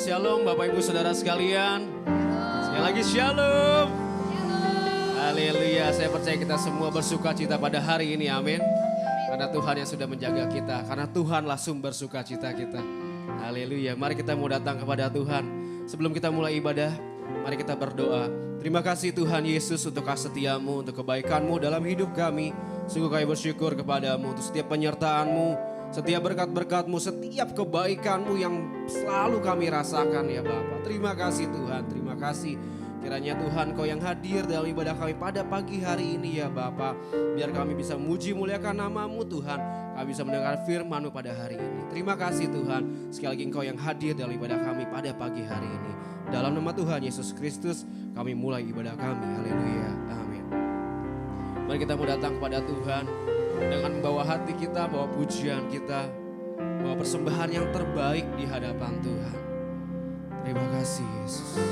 Shalom Bapak Ibu Saudara sekalian. Sekali lagi shalom. Haleluya. Saya percaya kita semua bersuka cita pada hari ini, amin. Karena Tuhan yang sudah menjaga kita. Karena Tuhanlah sumber sukacita kita. Haleluya. Mari kita mau datang kepada Tuhan. Sebelum kita mulai ibadah, mari kita berdoa. Terima kasih Tuhan Yesus untuk kasih setiamu, untuk kebaikan-Mu dalam hidup kami. Sungguh kami bersyukur kepadamu untuk setiap penyertaan-Mu. Setiap berkat-berkat-Mu, setiap kebaikan-Mu yang selalu kami rasakan ya Bapa. Terima kasih Tuhan, terima kasih. Kiranya Tuhan Kau yang hadir dalam ibadah kami pada pagi hari ini ya Bapa. Biar kami bisa muji muliakan nama-Mu Tuhan. Kami bisa mendengar firman-Mu pada hari ini. Terima kasih Tuhan, sekali lagi Engkau yang hadir dalam ibadah kami pada pagi hari ini. Dalam nama Tuhan Yesus Kristus kami mulai ibadah kami. Haleluya, amin. Mari kita mau datang kepada Tuhan dengan membawa hati kita, bawa pujian kita, bawa persembahan yang terbaik di hadapan Tuhan. Terima kasih Yesus.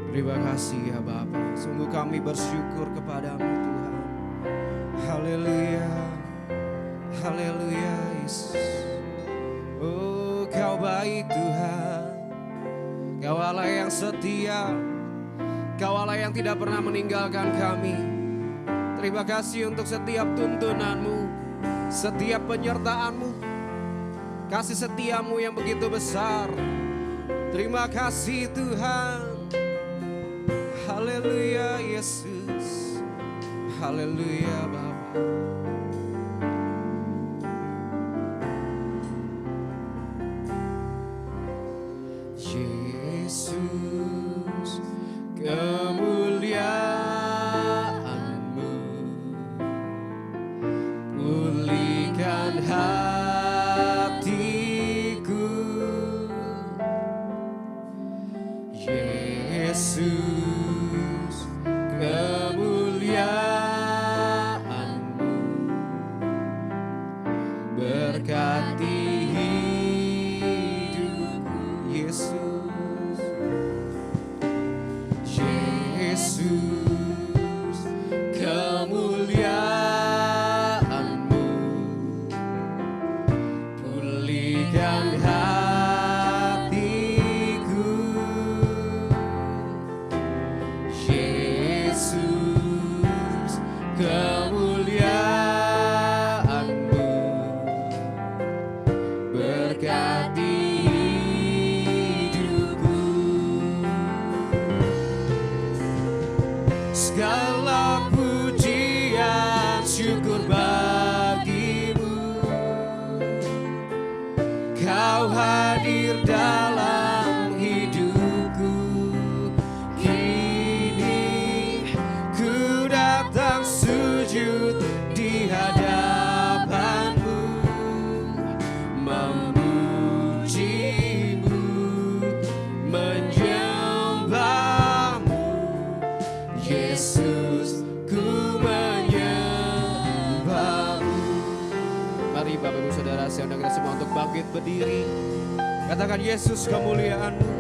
Terima kasih ya Bapa. Sungguh kami bersyukur kepadamu Tuhan. Haleluya. Haleluya Yesus. Oh Kau baik Tuhan. Kau Allah yang setia. Kau Allah yang tidak pernah meninggalkan kami. Terima kasih untuk setiap tuntunan-Mu, setiap penyertaan-Mu, kasih setia-Mu yang begitu besar. Terima kasih Tuhan. Haleluya Yesus. Haleluya Bapa. Yesus, kemuliaan hatiku. Yesus, kemuliaan-Mu berkati hidupku. Yesus, Yesus, kemuliaan hatiku. Yesus, kemuliaan-Mu berkati hidupku. Segala pujian syukur bagi-Mu. Kau hadir dalam hidupku. Kini ku datang sujud di hadapan-Mu, memuji-Mu, menyembah-Mu. Yesus, ku menyembah-Mu. Mari Bapak Ibu Saudara, saya undang kita semua untuk bangkit berdiri. Katakan Yesus kemuliaan-Mu.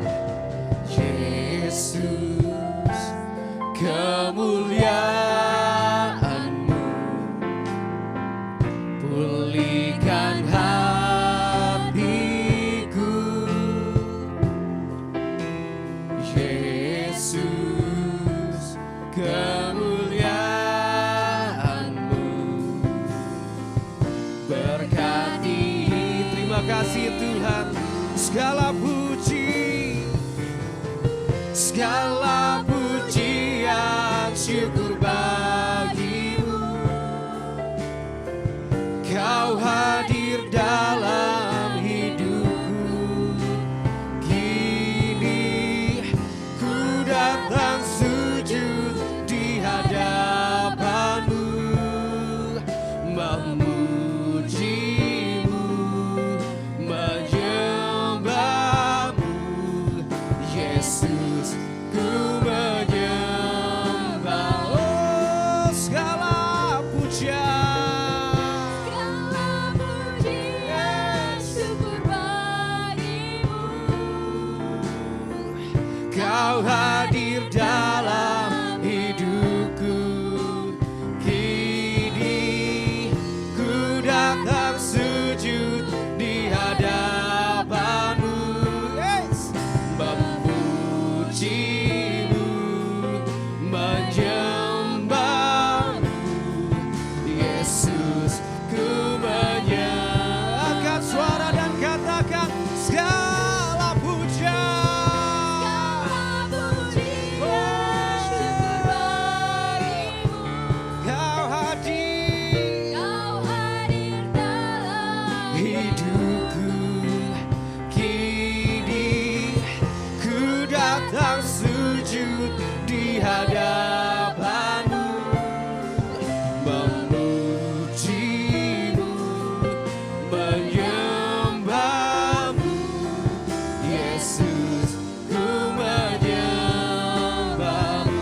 Yesus kemuliaan-Mu, pulihkan hatiku. Yesus kemuliaan-Mu, berkati. Terima kasih Tuhan. Segala puji, segala pujian, syukur bagimu. Kau hadir dalam hidupku. Kini ku datang sujud di hadapan-Mu, memuji-Mu, menyembah-Mu. Yesus, ku menyembah. Oh, segala pujian, syukur bagimu. Kau hadir dalam hidupku. Kini ku datang sujud di hadapan-Mu. Yes. Memuji-Mu, menyembah-Mu. Yesus, ku menyembah. Angkat suara dan katakan segala pujian. Syukur bagimu. Kau hadir dalam hidupku. Kini ku datang sujud di hadapan-Mu, memuji-Mu, menyembah-Mu. Yesus, ku menyembah-Mu.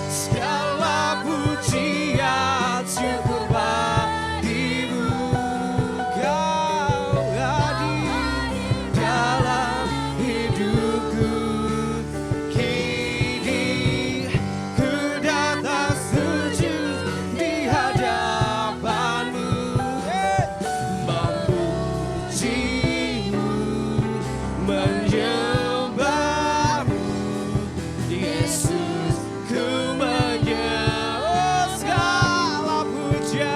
Segala pujian, syukur bagimu. Kau hadir dalam hidupku. Kini ku datang sujud di hadapan-Mu, memuji-Mu, menyembah-Mu. Yesus, ku menyembah. Segala pujian,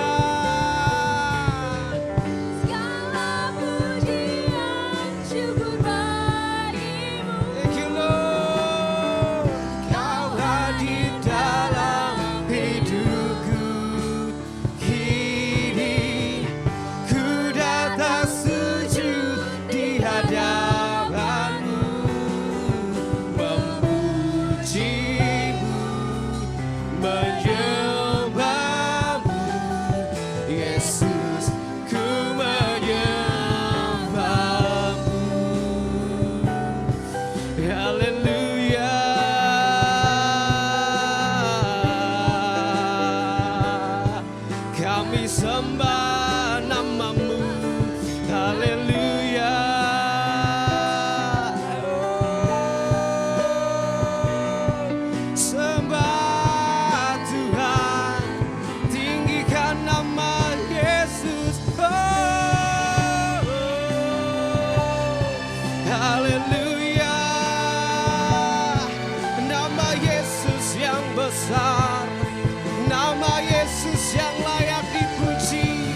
syukur bagimu. thank you Lord. Kau hadir dalam hidupku. Kini ku datang sujud di hadapan-Mu, memuji-Mu, menyembah-Mu. Yesus, ku menyembah-Mu. Haleluya. Kami sembah nama-Mu. Haleluya. Sembah Tuhan, tinggikan nama Yesus. Haleluya. Nama Yesus yang besar, nama Yesus yang layak dipuji.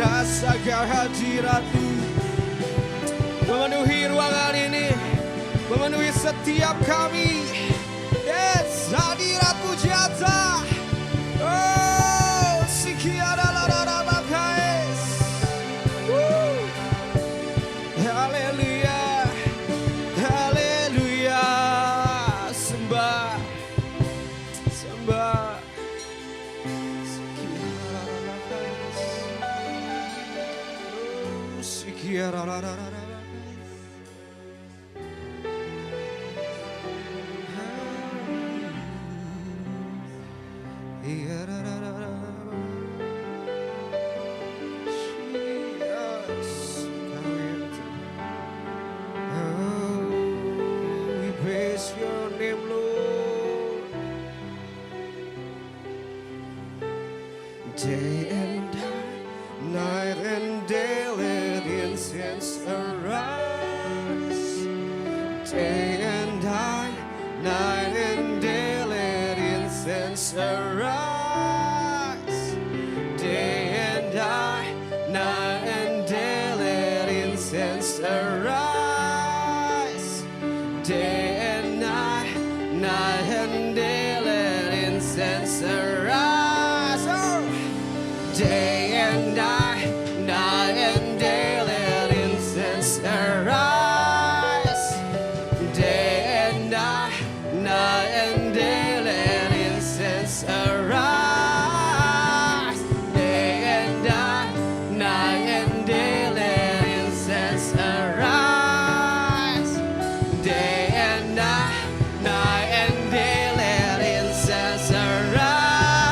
rasakan hadirat-Mu memenuhi ruangan ini, memenuhi setiap kami. Yes, hadirat-Mu nyata. Oh, sikiarararabakais. Haleluya, haleluya. Sembah, sembah. Sikiarararabakais. Day and night and day, let incense arise. Day and night and day, let incense arise. Day and night and day, let incense arise. Day and night and day, let incense arise. Day and night and day, let incense arise. Day and night and day, let incense arise. Day and night and day, let incense arise. Day and night and day, let incense arise.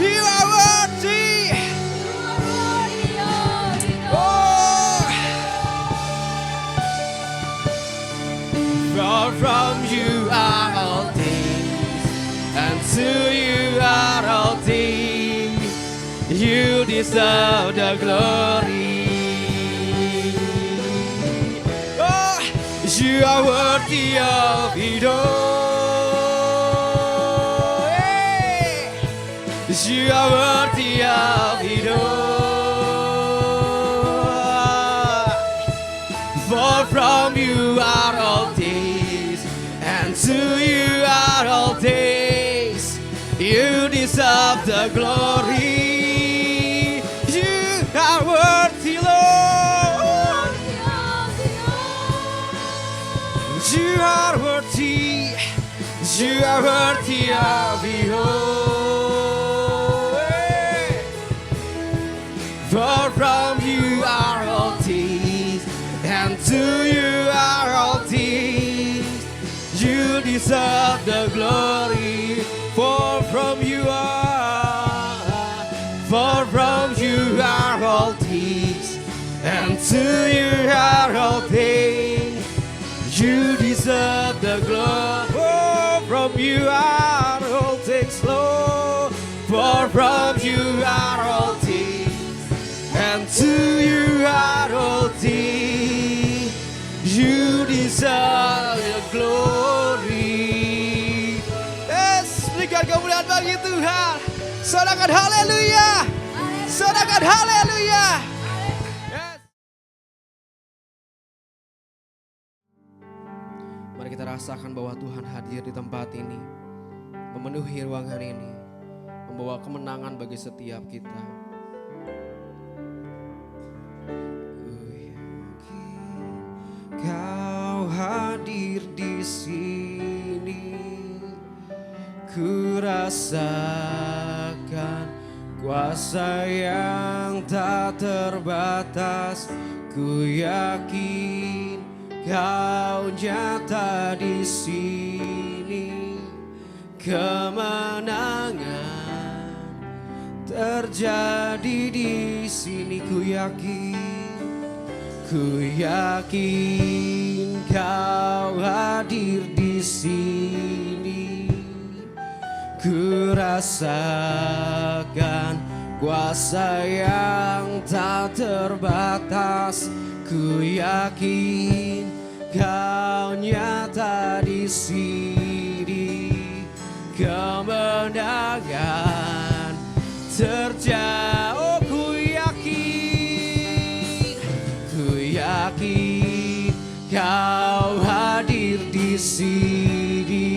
You are worthy. Oh, for from you are all things, and to you are all things. You deserve the glory. Oh, you are worthy of it all. You are worthy of it all. For from you are all things, and to you are all things. You deserve the glory. You are worthy, Lord. You are worthy. You are worthy of it all. For from you are all things, and to you are all things. You deserve the glory. For from you are all things, and to you are all things. You deserve the glory. For from you are all things, Lord. For from you are all things, and to you are all things. You deserve the glory. Yes, berikan kemuliaan bagi Tuhan. Sorakan haleluya. Sorakan haleluya. Yes. Mari kita rasakan bahwa Tuhan hadir di tempat ini, memenuhi ruangan ini, membawa kemenangan bagi setiap kita. Kau hadir di sini, ku rasakan kuasa yang tak terbatas. Ku yakin kau nyata di sini, kemenangan terjadi di sini. Ku yakin Kau hadir di sini. Ku rasakan kuasa yang tak terbatas. Ku yakin Kau nyata di sini. Kemenangan terjadi. Oh, ku yakin Kau hadir di sini.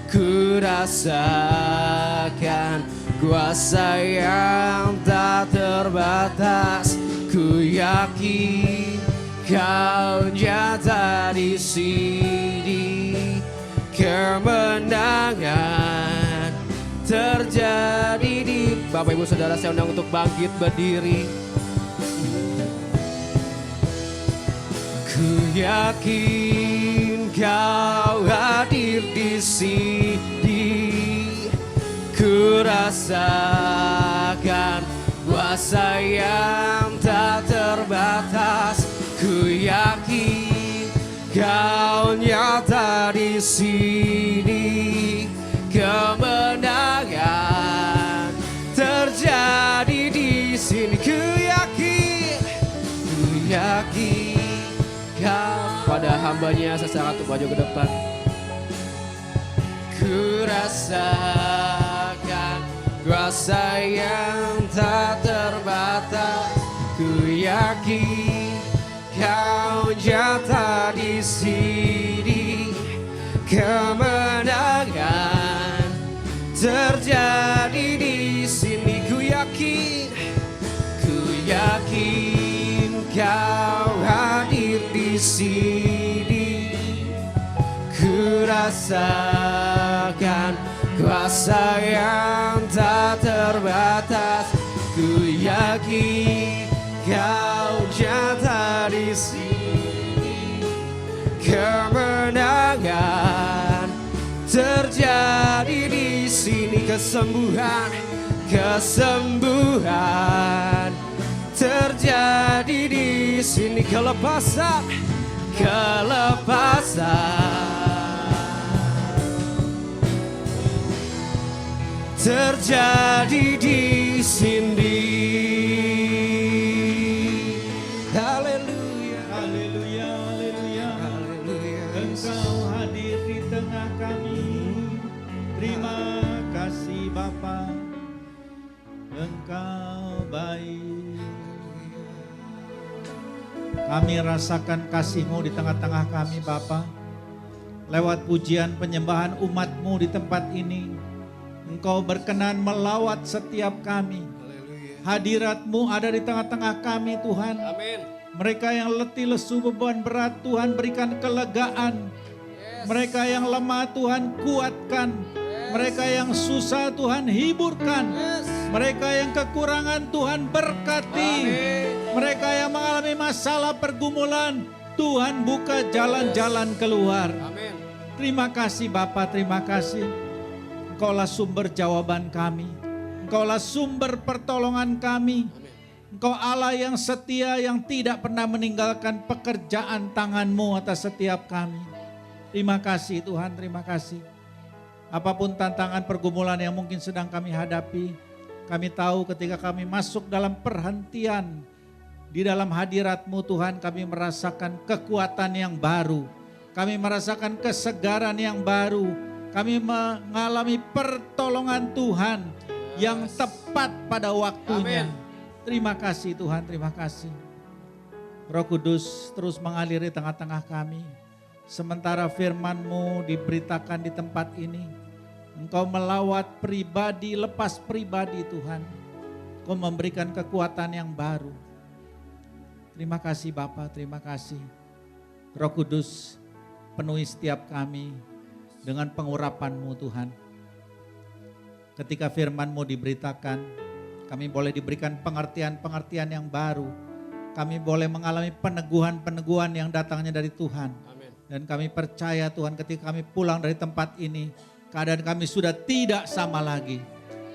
Ku rasakan kuasa yang tak terbatas. Ku yakin Kau nyata di sini. Kemenangan terjadi di. Bapak Ibu Saudara, saya undang untuk bangkit berdiri. Ku yakin Kau hadir di sini. Ku rasakan kuasa yang tak terbatas. Ku yakin Kau nyata di sini. Kemenangan terjadi di sini. Ku yakin Kau. Pada hambanya sesaat untuk maju ke depan. Ku rasakan kuasa yang tak terbatas. Ku yakin Kau nyata di sini. Kemenangan terjadi di sini. Ku yakin Kau hadir di sini. Ku rasakan kuasa yang tak terbatas. Ku yakin Kau nyata di sini. Kemenangan terjadi di sini. Kesembuhan terjadi di sini. Kelepasan terjadi di sini. Haleluya, Haleluya, haleluya. haleluya. Engkau hadir di tengah kami. Terima kasih Bapa. Engkau baik. Kami rasakan kasih-Mu di tengah-tengah kami Bapa. Lewat pujian penyembahan umat-Mu di tempat ini, Engkau berkenan melawat setiap kami. Hadirat-Mu ada di tengah-tengah kami Tuhan. Amin. Mereka yang letih lesu beban berat Tuhan berikan kelegaan. Mereka yang lemah Tuhan kuatkan. Mereka yang susah Tuhan hiburkan. Mereka yang kekurangan Tuhan berkati. Mereka yang mengalami masalah pergumulan Tuhan buka jalan-jalan keluar. Amin. Terima kasih Bapa, terima kasih. Engkaulah sumber jawaban kami. Engkaulah sumber pertolongan kami. Engkau Allah yang setia, yang tidak pernah meninggalkan pekerjaan tangan-Mu atas setiap kami. Terima kasih Tuhan, terima kasih. Apapun tantangan pergumulan yang mungkin sedang kami hadapi, kami tahu ketika kami masuk dalam perhentian di dalam hadirat-Mu Tuhan, kami merasakan kekuatan yang baru. Kami merasakan kesegaran yang baru. Kami mengalami pertolongan Tuhan yang tepat pada waktunya. Amin. Terima kasih Tuhan, terima kasih. Roh Kudus terus mengaliri tengah-tengah kami. Sementara firman-Mu diberitakan di tempat ini, Engkau melawat pribadi, lepas pribadi Tuhan. Engkau memberikan kekuatan yang baru. Terima kasih Bapa, terima kasih. Roh Kudus penuhi setiap kami dengan pengurapan-Mu Tuhan. Ketika firman-Mu diberitakan, kami boleh diberikan pengertian-pengertian yang baru. Kami boleh mengalami peneguhan-peneguhan yang datangnya dari Tuhan. Amin. Dan kami percaya Tuhan ketika kami pulang dari tempat ini, keadaan kami sudah tidak sama lagi.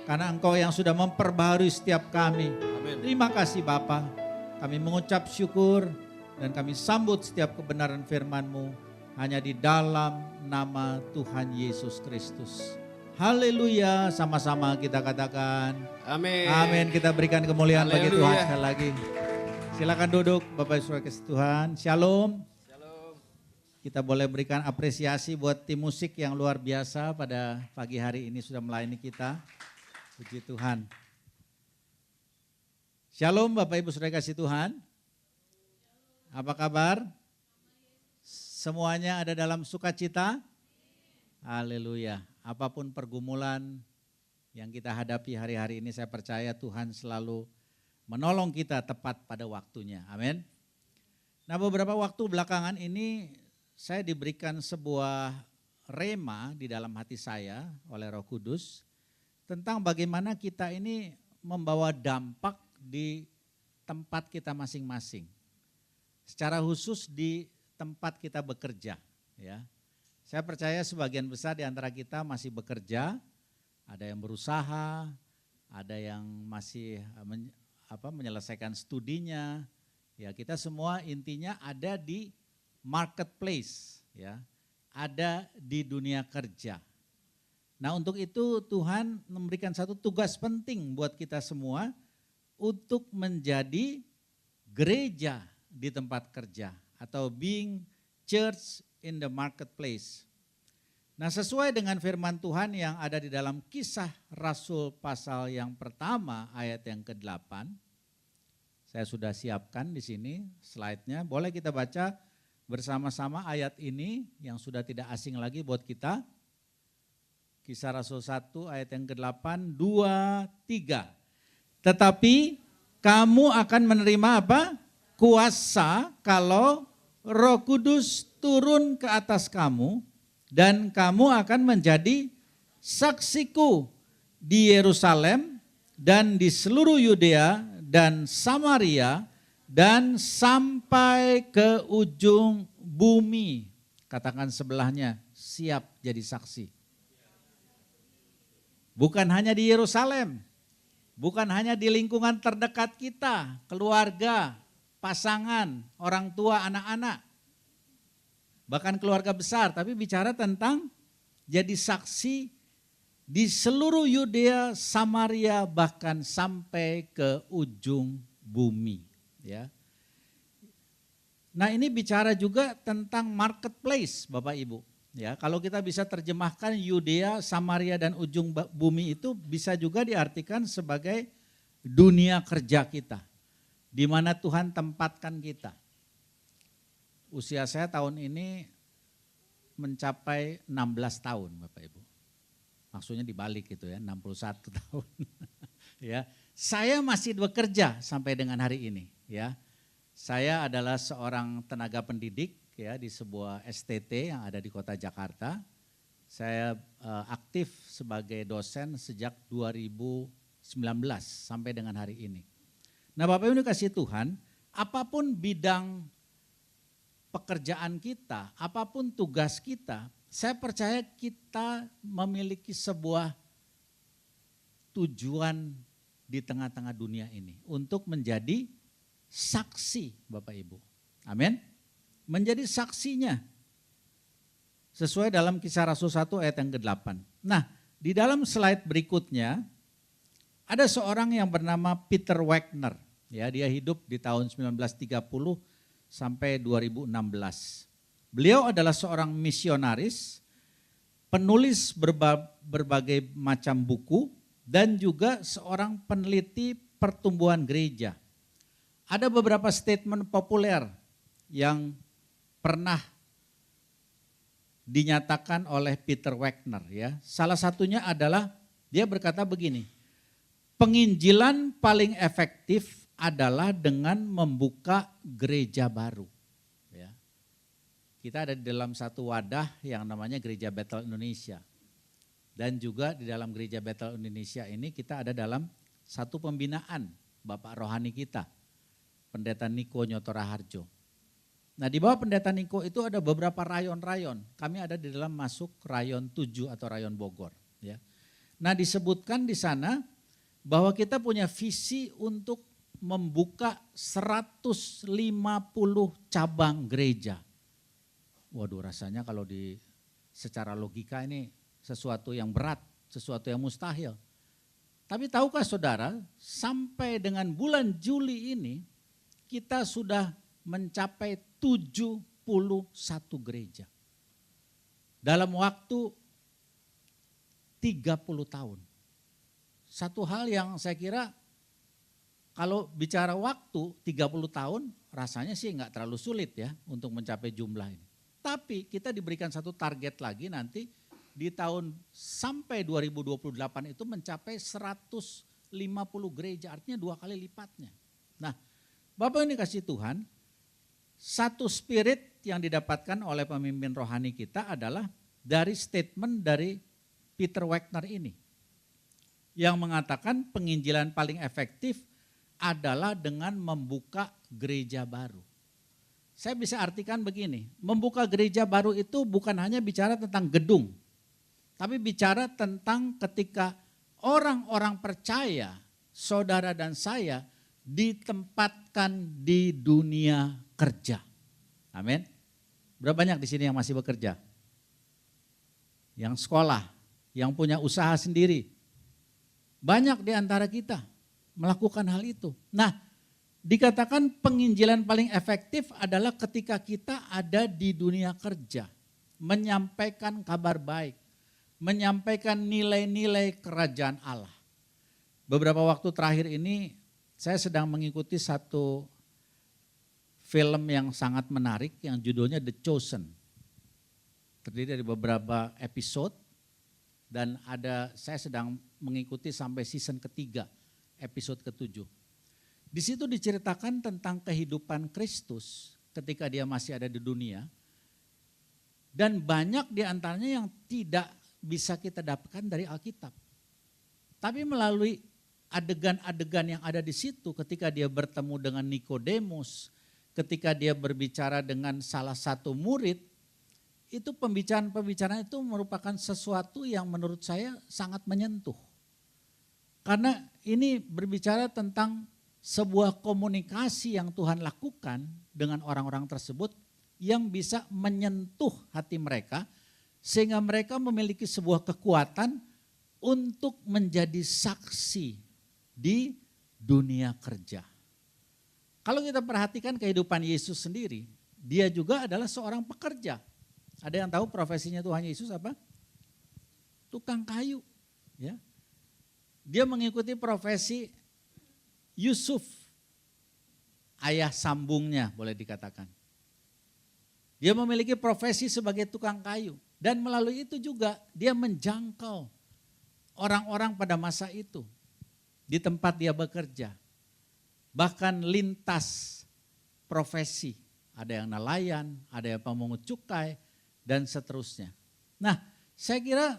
Karena Engkau yang sudah memperbaharui setiap kami. Amin. Terima kasih Bapa. Kami mengucap syukur dan kami sambut setiap kebenaran firman-Mu hanya di dalam nama Tuhan Yesus Kristus. Haleluya, sama-sama kita katakan. Amin. Amin, kita berikan kemuliaan bagi Haleluya. Tuhan sekali lagi. Silakan duduk Bapak Ibu Saudara kasih Tuhan. Shalom. Shalom. Kita boleh berikan apresiasi buat tim musik yang luar biasa pada pagi hari ini sudah melayani kita. Puji Tuhan. Shalom Bapak Ibu Saudara kasih Tuhan. Apa kabar? Semuanya ada dalam sukacita? Haleluya. Apapun pergumulan yang kita hadapi hari-hari ini, saya percaya Tuhan selalu menolong kita tepat pada waktunya. Amin. Nah, beberapa waktu belakangan ini saya diberikan sebuah rema di dalam hati saya oleh Roh Kudus tentang bagaimana kita ini membawa dampak di tempat kita masing-masing. Secara khusus di tempat kita bekerja, ya. Saya percaya sebagian besar di antara kita masih bekerja, ada yang berusaha, ada yang masih menyelesaikan studinya. Ya, kita semua intinya ada di marketplace, ya. Ada di dunia kerja. Nah, untuk itu Tuhan memberikan satu tugas penting buat kita semua untuk menjadi gereja di tempat kerja atau being church in the marketplace. Nah, sesuai dengan firman Tuhan yang ada di dalam Kisah Rasul pasal yang pertama ayat yang ke-8. Saya sudah siapkan di sini slide-nya. Boleh kita baca bersama-sama ayat ini yang sudah tidak asing lagi buat kita. Kisah Rasul 1 ayat yang ke-8, 2, 3. Tetapi kamu akan menerima apa? Kuasa kalau Roh Kudus turun ke atas kamu dan kamu akan menjadi saksiku di Yerusalem dan di seluruh Yudea dan Samaria dan sampai ke ujung bumi. Katakan sebelahnya, siap jadi saksi. Bukan hanya di Yerusalem, bukan hanya di lingkungan terdekat kita, keluarga, pasangan, orang tua, anak-anak, bahkan keluarga besar, tapi bicara tentang jadi saksi di seluruh Yudea, Samaria, bahkan sampai ke ujung bumi. Ya. Nah, ini bicara juga tentang marketplace, Bapak Ibu. Ya, kalau kita bisa terjemahkan Yudea, Samaria dan ujung bumi itu bisa juga diartikan sebagai dunia kerja kita, di mana Tuhan tempatkan kita. Usia saya tahun ini mencapai 16 tahun, Bapak Ibu. Maksudnya dibalik gitu ya, 61 tahun. Ya, saya masih bekerja sampai dengan hari ini, ya. Saya adalah seorang tenaga pendidik ya di sebuah STT yang ada di Kota Jakarta. Saya aktif sebagai dosen sejak 2019 sampai dengan hari ini. Nah, Bapak Ibu kasih Tuhan, apapun bidang pekerjaan kita, apapun tugas kita, saya percaya kita memiliki sebuah tujuan di tengah-tengah dunia ini untuk menjadi saksi, Bapak Ibu. Amin. Menjadi saksinya. Sesuai dalam Kisah Rasul 1 ayat yang ke-8. Nah, di dalam slide berikutnya ada seorang yang bernama Peter Wagner. Ya, dia hidup di tahun 1930 sampai 2016. Beliau adalah seorang misionaris, penulis berbagai macam buku, dan juga seorang peneliti pertumbuhan gereja. Ada beberapa statement populer yang pernah dinyatakan oleh Peter Wagner ya. Salah satunya adalah dia berkata begini, penginjilan paling efektif adalah dengan membuka gereja baru. Ya. Kita ada di dalam satu wadah yang namanya Gereja Bethel Indonesia. Dan juga di dalam Gereja Bethel Indonesia ini kita ada dalam satu pembinaan Bapak Rohani kita, Pendeta Niko Nyotora Harjo. Nah, di bawah Pendeta Niko itu ada beberapa rayon-rayon. Kami ada di dalam masuk rayon 7 atau rayon Bogor. Ya. Nah, disebutkan di sana bahwa kita punya visi untuk membuka 150 cabang gereja. Waduh, rasanya kalau secara logika ini sesuatu yang berat, sesuatu yang mustahil. Tapi tahukah saudara, sampai dengan bulan Juli ini kita sudah mencapai 71 gereja. Dalam waktu 30 tahun. Satu hal yang saya kira kalau bicara waktu 30 tahun rasanya sih enggak terlalu sulit ya untuk mencapai jumlah ini. Tapi kita diberikan satu target lagi nanti di tahun sampai 2028 itu mencapai 150 gereja, artinya 2 kali lipatnya. Nah, Bapak ini kasih Tuhan, satu spirit yang didapatkan oleh pemimpin rohani kita adalah dari statement dari Peter Wagner ini. Yang mengatakan penginjilan paling efektif adalah dengan membuka gereja baru. Saya bisa artikan begini, membuka gereja baru itu bukan hanya bicara tentang gedung, tapi bicara tentang ketika orang-orang percaya, saudara dan saya ditempatkan di dunia kerja. Amin. Berapa banyak di sini yang masih bekerja? Yang sekolah, yang punya usaha sendiri. Banyak di antara kita melakukan hal itu. Nah, dikatakan penginjilan paling efektif adalah ketika kita ada di dunia kerja. Menyampaikan kabar baik. Menyampaikan nilai-nilai kerajaan Allah. Beberapa waktu terakhir ini saya sedang mengikuti satu film yang sangat menarik yang judulnya The Chosen. Terdiri dari beberapa episode dan saya sedang mengikuti sampai season ketiga, episode ke-7. Di situ diceritakan tentang kehidupan Kristus ketika dia masih ada di dunia. Dan banyak di antaranya yang tidak bisa kita dapatkan dari Alkitab. Tapi melalui adegan-adegan yang ada di situ ketika dia bertemu dengan Nikodemus, ketika dia berbicara dengan salah satu murid, itu pembicaraan-pembicaraan itu merupakan sesuatu yang menurut saya sangat menyentuh. Karena ini berbicara tentang sebuah komunikasi yang Tuhan lakukan dengan orang-orang tersebut yang bisa menyentuh hati mereka sehingga mereka memiliki sebuah kekuatan untuk menjadi saksi di dunia kerja. Kalau kita perhatikan kehidupan Yesus sendiri, dia juga adalah seorang pekerja. Ada yang tahu profesinya Tuhan Yesus apa? Tukang kayu. Ya. Dia mengikuti profesi Yusuf, ayah sambungnya boleh dikatakan. Dia memiliki profesi sebagai tukang kayu. Dan melalui itu juga dia menjangkau orang-orang pada masa itu. Di tempat dia bekerja. Bahkan lintas profesi. Ada yang nelayan, ada yang pemungut cukai, dan seterusnya. Nah, saya kira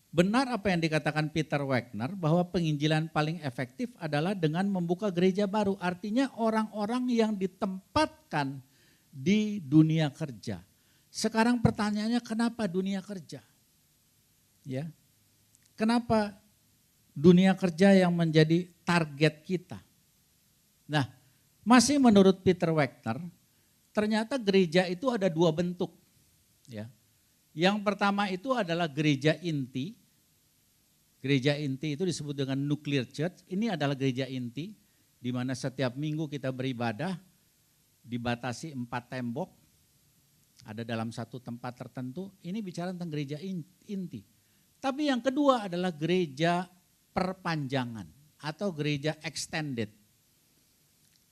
benar apa yang dikatakan Peter Wagner bahwa penginjilan paling efektif adalah dengan membuka gereja baru. Artinya orang-orang yang ditempatkan di dunia kerja. Sekarang pertanyaannya kenapa dunia kerja? Ya. Kenapa dunia kerja yang menjadi target kita? Nah, masih menurut Peter Wagner, ternyata gereja itu ada 2 bentuk. Ya. Yang pertama itu adalah gereja inti. Gereja inti itu disebut dengan nuclear church. Ini adalah gereja inti di mana setiap minggu kita beribadah dibatasi 4 tembok. Ada dalam satu tempat tertentu. Ini bicara tentang gereja inti. Tapi yang kedua adalah gereja perpanjangan atau gereja extended.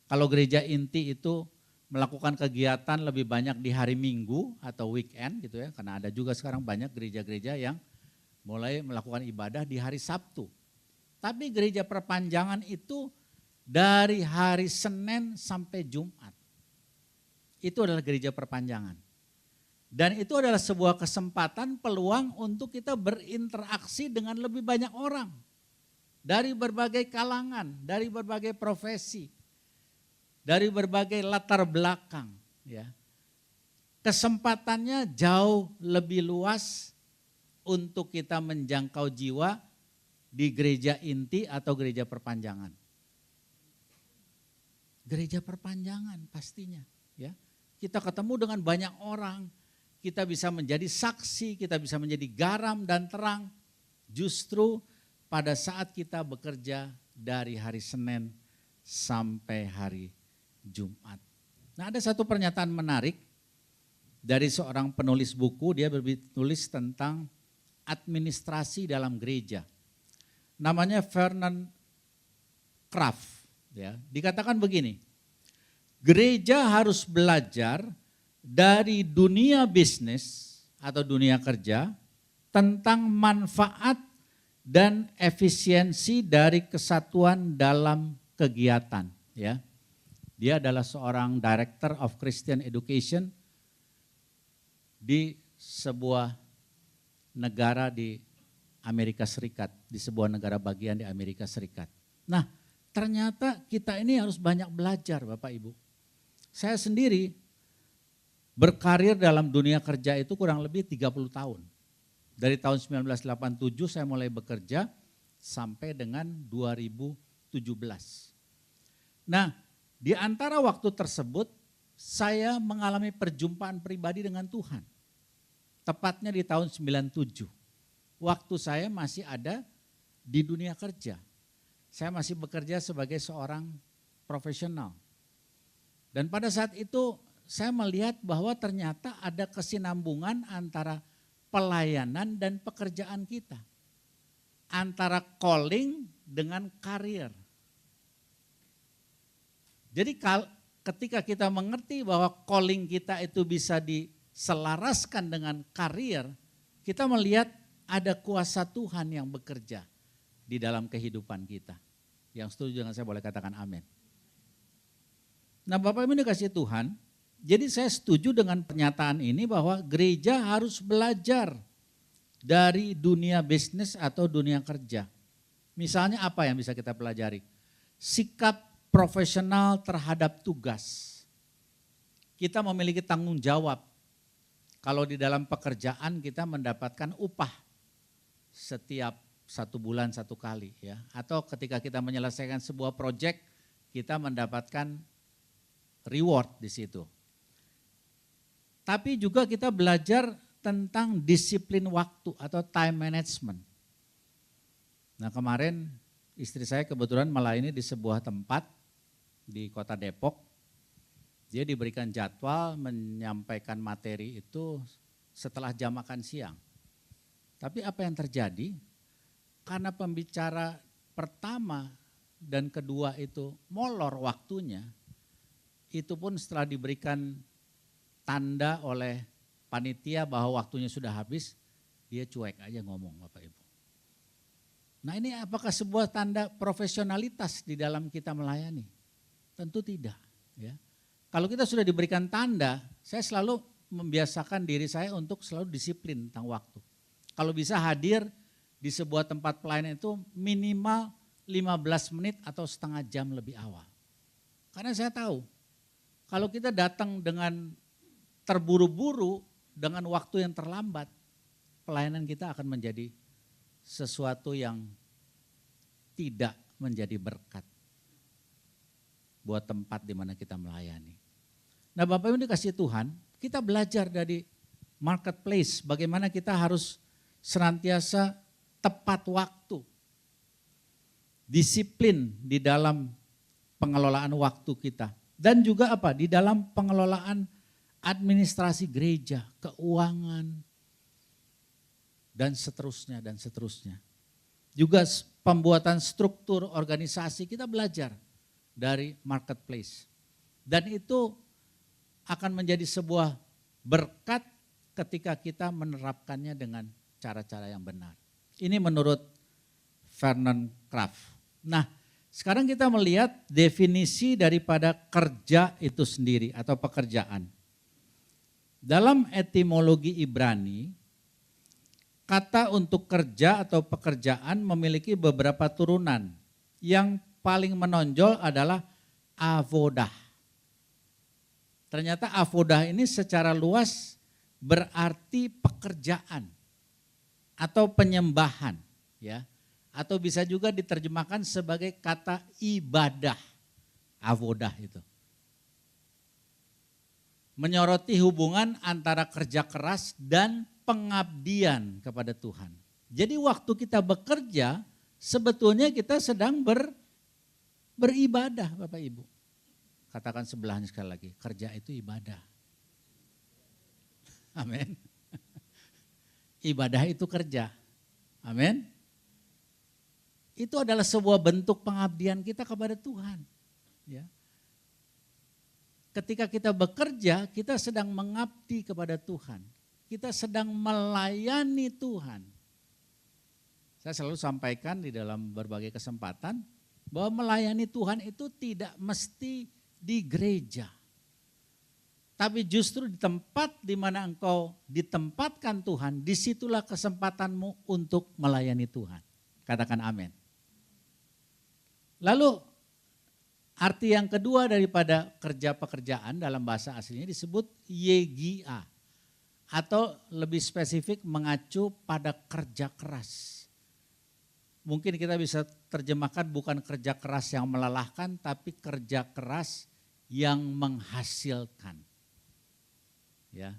Kalau gereja inti itu melakukan kegiatan lebih banyak di hari Minggu atau weekend gitu ya. Karena ada juga sekarang banyak gereja-gereja yang mulai melakukan ibadah di hari Sabtu. Tapi gereja perpanjangan itu dari hari Senin sampai Jumat. Itu adalah gereja perpanjangan. Dan itu adalah sebuah kesempatan peluang untuk kita berinteraksi dengan lebih banyak orang. Dari berbagai kalangan, dari berbagai profesi. Dari berbagai latar belakang, ya. Kesempatannya jauh lebih luas untuk kita menjangkau jiwa di gereja inti atau gereja perpanjangan? Gereja perpanjangan pastinya, ya. Kita ketemu dengan banyak orang, kita bisa menjadi saksi, kita bisa menjadi garam dan terang. Justru pada saat kita bekerja dari hari Senin sampai hari Jumat. Nah, ada satu pernyataan menarik dari seorang penulis buku, dia bertulis tentang administrasi dalam gereja. Namanya Vernon Kraft. Ya, dikatakan begini, gereja harus belajar dari dunia bisnis atau dunia kerja tentang manfaat dan efisiensi dari kesatuan dalam kegiatan. Ya, dia adalah seorang Director of Christian Education di sebuah negara di Amerika Serikat, di sebuah negara bagian di Amerika Serikat. Nah, ternyata kita ini harus banyak belajar Bapak Ibu. Saya sendiri berkarir dalam dunia kerja itu kurang lebih 30 tahun. Dari tahun 1987 saya mulai bekerja sampai dengan 2017. Nah, di antara waktu tersebut saya mengalami perjumpaan pribadi dengan Tuhan. Tepatnya di tahun 97. Waktu saya masih ada di dunia kerja. Saya masih bekerja sebagai seorang profesional. Dan pada saat itu saya melihat bahwa ternyata ada kesinambungan antara pelayanan dan pekerjaan kita. Antara calling dengan karir. Jadi ketika kita mengerti bahwa calling kita itu bisa diselaraskan dengan karir, kita melihat ada kuasa Tuhan yang bekerja di dalam kehidupan kita. Yang setuju dengan saya boleh katakan amin. Nah Bapak Ibu dikasih Tuhan, jadi saya setuju dengan pernyataan ini bahwa gereja harus belajar dari dunia bisnis atau dunia kerja. Misalnya apa yang bisa kita pelajari? Sikap profesional terhadap tugas. Kita memiliki tanggung jawab. Kalau di dalam pekerjaan kita mendapatkan upah setiap 1 bulan 1 kali ya, atau ketika kita menyelesaikan sebuah proyek kita mendapatkan reward di situ. Tapi juga kita belajar tentang disiplin waktu atau time management. Nah kemarin istri saya kebetulan melayani di sebuah tempat di kota Depok. Dia diberikan jadwal menyampaikan materi itu setelah jam makan siang. Tapi apa yang terjadi? Karena pembicara pertama dan kedua itu molor waktunya, itu pun setelah diberikan tanda oleh panitia bahwa waktunya sudah habis, dia cuek aja ngomong Bapak Ibu. Nah ini apakah sebuah tanda profesionalitas di dalam kita melayani? Tentu tidak. Ya. Kalau kita sudah diberikan tanda, saya selalu membiasakan diri saya untuk selalu disiplin tentang waktu. Kalau bisa hadir di sebuah tempat pelayanan itu minimal 15 menit atau setengah jam lebih awal. Karena saya tahu, kalau kita datang dengan terburu-buru, dengan waktu yang terlambat, pelayanan kita akan menjadi sesuatu yang tidak menjadi berkat buat tempat di mana kita melayani. Nah Bapak Ibu dikasih Tuhan, kita belajar dari marketplace, bagaimana kita harus senantiasa tepat waktu, disiplin di dalam pengelolaan waktu kita. Dan juga apa? Di dalam pengelolaan administrasi gereja, keuangan, dan seterusnya, dan seterusnya. Juga pembuatan struktur organisasi kita belajar dari marketplace. Dan itu akan menjadi sebuah berkat ketika kita menerapkannya dengan cara-cara yang benar. Ini menurut Vernon Kraft. Nah, sekarang kita melihat definisi daripada kerja itu sendiri atau pekerjaan. Dalam etimologi Ibrani, kata untuk kerja atau pekerjaan memiliki beberapa turunan. Yang paling menonjol adalah avodah. Ternyata avodah ini secara luas berarti pekerjaan. atau penyembahan, ya. Atau bisa juga diterjemahkan sebagai kata ibadah, avodah itu. Menyoroti hubungan antara kerja keras dan pengabdian kepada Tuhan. Jadi waktu kita bekerja, sebetulnya kita sedang beribadah Bapak Ibu. Katakan sebelahnya sekali lagi, kerja itu ibadah. Amin. Ibadah itu kerja. Amin. Itu adalah sebuah bentuk pengabdian kita kepada Tuhan. Ya. Ketika kita bekerja, kita sedang mengabdi kepada Tuhan. Kita sedang melayani Tuhan. Saya selalu sampaikan di dalam berbagai kesempatan bahwa melayani Tuhan itu tidak mesti di gereja. Tapi justru di tempat di mana engkau ditempatkan Tuhan, disitulah kesempatanmu untuk melayani Tuhan. Katakan amin. Lalu arti yang kedua daripada kerja pekerjaan dalam bahasa aslinya disebut yegia. Atau lebih spesifik mengacu pada kerja keras. Mungkin kita bisa terjemahkan bukan kerja keras yang melelahkan, tapi kerja keras yang menghasilkan. Ya.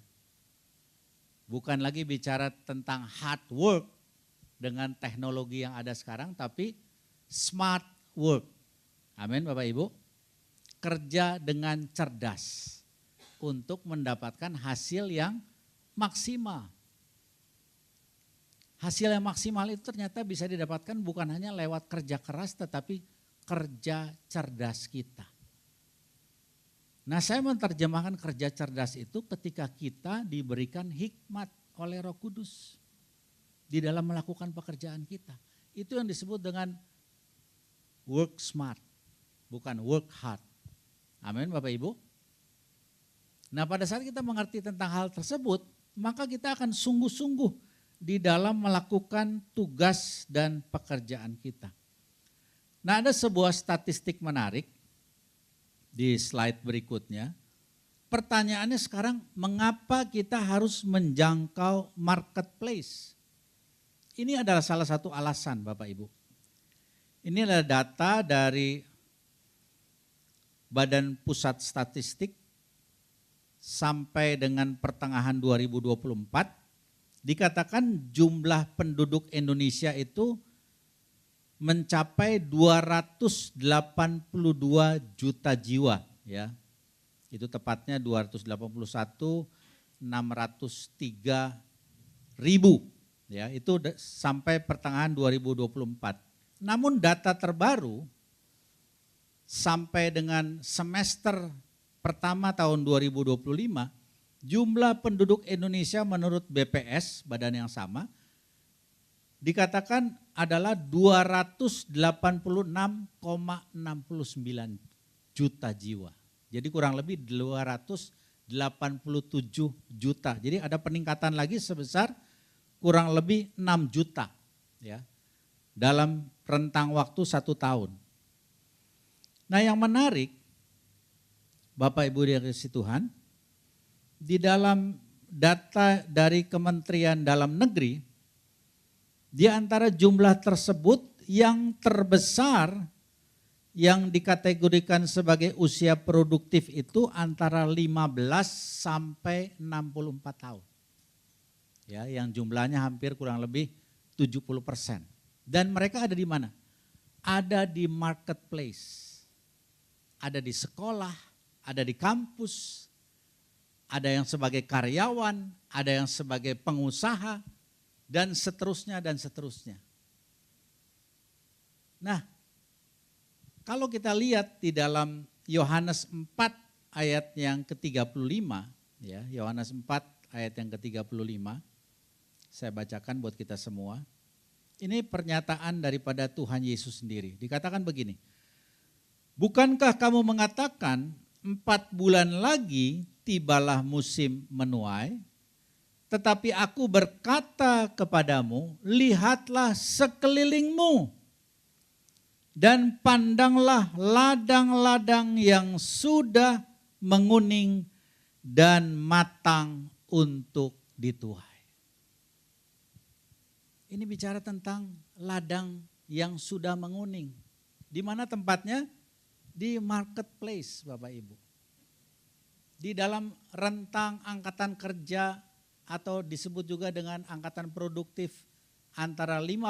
Bukan lagi bicara tentang hard work dengan teknologi yang ada sekarang, tapi smart work. Amin Bapak Ibu. Kerja dengan cerdas untuk mendapatkan hasil yang maksimal. Hasil yang maksimal itu ternyata bisa didapatkan bukan hanya lewat kerja keras tetapi kerja cerdas kita. Nah saya menerjemahkan kerja cerdas itu ketika kita diberikan hikmat oleh Roh Kudus di dalam melakukan pekerjaan kita. Itu yang disebut dengan work smart, bukan work hard. Amin Bapak Ibu. Nah pada saat kita mengerti tentang hal tersebut, maka kita akan sungguh-sungguh di dalam melakukan tugas dan pekerjaan kita. Nah ada sebuah statistik menarik di slide berikutnya. Pertanyaannya sekarang, mengapa kita harus menjangkau marketplace? Ini adalah salah satu alasan Bapak Ibu. Ini adalah data dari Badan Pusat Statistik sampai dengan pertengahan 2024, dikatakan jumlah penduduk Indonesia itu mencapai 282 juta jiwa, ya. Itu tepatnya 281.603.000, ya. Itu sampai pertengahan 2024. Namun data terbaru sampai dengan semester pertama tahun 2025, jumlah penduduk Indonesia menurut BPS, badan yang sama, dikatakan adalah 286,69 juta jiwa. Jadi kurang lebih 287 juta. Jadi ada peningkatan lagi sebesar kurang lebih 6 juta, ya, dalam rentang waktu 1 tahun. Nah yang menarik, Bapak Ibu dikasihi Tuhan, di dalam data dari Kementerian Dalam Negeri, di antara jumlah tersebut yang terbesar yang dikategorikan sebagai usia produktif itu antara 15 sampai 64 tahun. Ya, yang jumlahnya hampir kurang lebih 70%. Dan mereka ada di mana? Ada di marketplace, ada di sekolah, ada di kampus, ada yang sebagai karyawan, ada yang sebagai pengusaha, dan seterusnya dan seterusnya. Nah, kalau kita lihat di dalam Yohanes 4 ayat yang ke-35, ya, Yohanes 4 ayat yang ke-35, saya bacakan buat kita semua. Ini pernyataan daripada Tuhan Yesus sendiri. Dikatakan begini, bukankah kamu mengatakan 4 bulan lagi tibalah musim menuai? Tetapi aku berkata kepadamu, lihatlah sekelilingmu dan pandanglah ladang-ladang yang sudah menguning dan matang untuk dituai. Ini bicara tentang ladang yang sudah menguning. Di mana tempatnya? Di marketplace, Bapak Ibu. Di dalam rentang angkatan kerja atau disebut juga dengan angkatan produktif antara 15